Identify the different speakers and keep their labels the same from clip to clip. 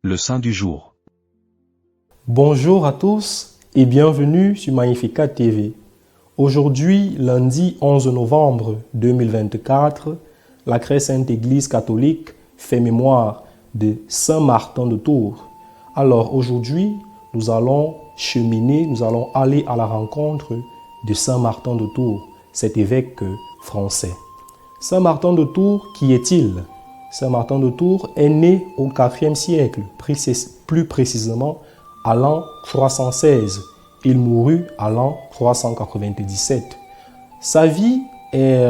Speaker 1: Le saint du jour.
Speaker 2: Bonjour à tous et bienvenue sur Magnificat TV. Aujourd'hui, lundi 11 novembre 2024, la Très Sainte Église catholique fait mémoire de Saint Martin de Tours. Alors aujourd'hui, nous allons aller à la rencontre de Saint Martin de Tours, cet évêque français. Saint Martin de Tours, qui est-il? Saint Martin de Tours est né au IVe siècle, plus précisément à l'an 316. Il mourut à l'an 397. Sa vie est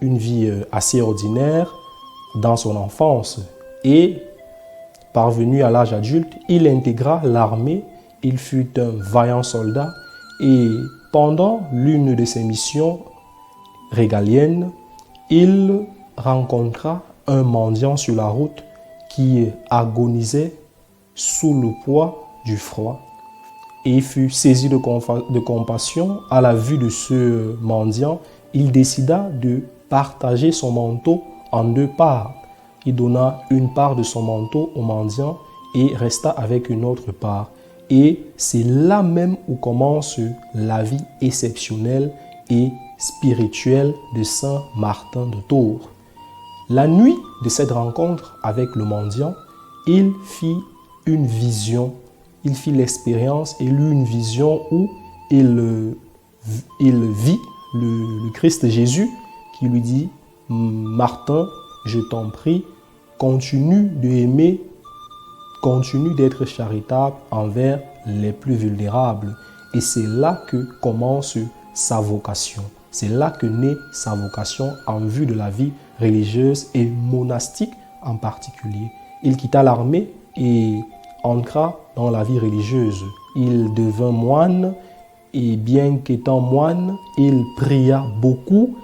Speaker 2: une vie assez ordinaire dans son enfance et parvenu à l'âge adulte, il intégra l'armée, il fut un vaillant soldat et pendant l'une de ses missions régaliennes, il rencontra un mendiant sur la route qui agonisait sous le poids du froid et fut saisi de compassion à la vue de ce mendiant. Il décida de partager son manteau en deux parts. Il donna une part de son manteau au mendiant et resta avec une autre part. Et c'est là même où commence la vie exceptionnelle et spirituelle de Saint Martin de Tours. La nuit de cette rencontre avec le mendiant, il fit une vision. Il fit l'expérience et eut une vision où il vit le Christ Jésus qui lui dit « Martin, je t'en prie, continue d'aimer, continue d'être charitable envers les plus vulnérables. » Et c'est là que commence sa vocation. C'est là que naît sa vocation en vue de la vie religieuse et monastique en particulier. Il quitta l'armée et entra dans la vie religieuse. Il devint moine et bien qu'étant moine, il pria beaucoup.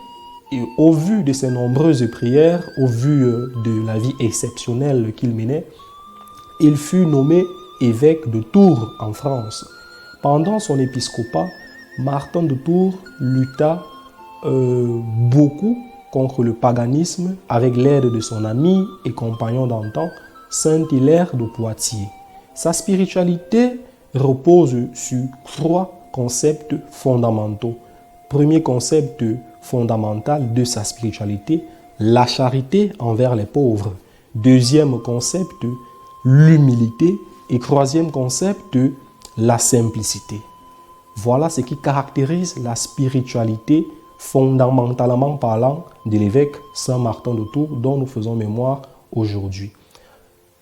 Speaker 2: Et au vu de ses nombreuses prières, au vu de la vie exceptionnelle qu'il menait, il fut nommé évêque de Tours en France. Pendant son épiscopat, Martin de Tours lutta beaucoup contre le paganisme avec l'aide de son ami et compagnon d'antan, Saint Hilaire de Poitiers. Sa spiritualité repose sur trois concepts fondamentaux. Premier concept fondamental de sa spiritualité, la charité envers les pauvres. Deuxième concept, l'humilité. Et troisième concept, la simplicité. Voilà ce qui caractérise la spiritualité fondamentalement parlant de l'évêque Saint Martin de Tours dont nous faisons mémoire aujourd'hui.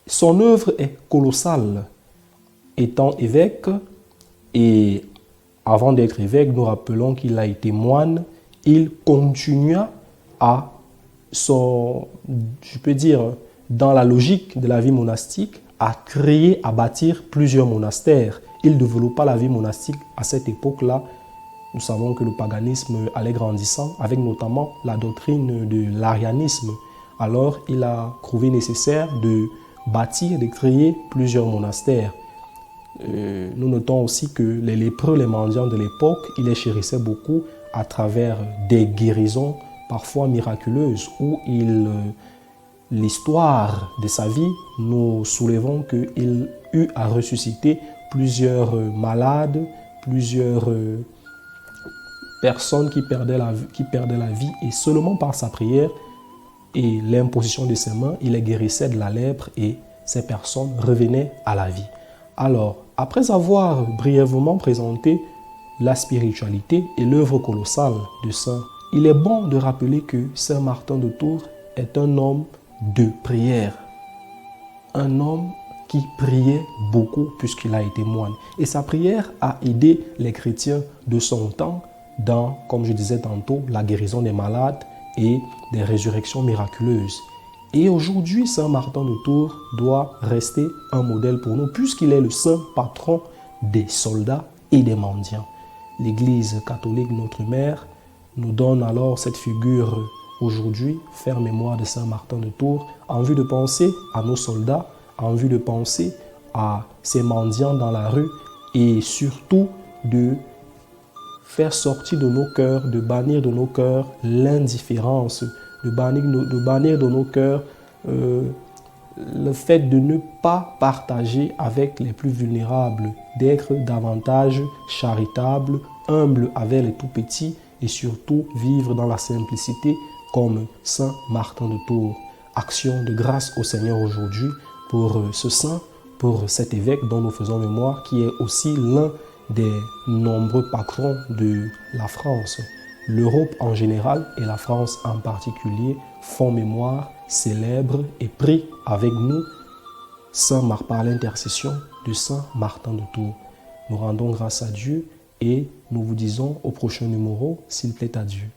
Speaker 2: Son œuvre est colossale. Étant évêque et avant d'être évêque, nous rappelons qu'il a été moine, il continua à dans la logique de la vie monastique, à créer, à bâtir plusieurs monastères. Il développa la vie monastique à cette époque-là. Nous savons que le paganisme allait grandissant, avec notamment la doctrine de l'arianisme. Alors, il a trouvé nécessaire de bâtir, de créer plusieurs monastères. Nous notons aussi que les lépreux, les mendiants de l'époque, il les chérissait beaucoup à travers des guérisons parfois miraculeuses où l'histoire de sa vie, nous soulevons qu'il eut à ressusciter plusieurs malades, plusieurs personnes qui perdaient la vie et seulement par sa prière et l'imposition de ses mains, il les guérissait de la lèpre et ces personnes revenaient à la vie. Alors, après avoir brièvement présenté la spiritualité et l'œuvre colossale de Saint, il est bon de rappeler que Saint Martin de Tours est un homme de prière. Un homme qui priait beaucoup puisqu'il a été moine. Et sa prière a aidé les chrétiens de son temps dans, comme je disais tantôt, la guérison des malades et des résurrections miraculeuses. Et aujourd'hui, Saint Martin de Tours doit rester un modèle pour nous puisqu'il est le saint patron des soldats et des mendiants. L'Église catholique, notre mère, nous donne alors cette figure aujourd'hui, faire mémoire de Saint Martin de Tours, en vue de penser à nos soldats, en vue de penser à ces mendiants dans la rue et surtout de faire sortir de nos cœurs, de bannir de nos cœurs l'indifférence, de bannir de nos cœurs le fait de ne pas partager avec les plus vulnérables, d'être davantage charitable, humble avec les tout petits et surtout vivre dans la simplicité comme Saint Martin de Tours. Action de grâce au Seigneur aujourd'hui pour ce saint, pour cet évêque dont nous faisons mémoire, qui est aussi l'un des nombreux patrons de la France. L'Europe en général et la France en particulier font mémoire, célèbrent et prient avec nous par l'intercession de Saint Martin de Tours. Nous rendons grâce à Dieu et nous vous disons au prochain numéro, s'il plaît à Dieu.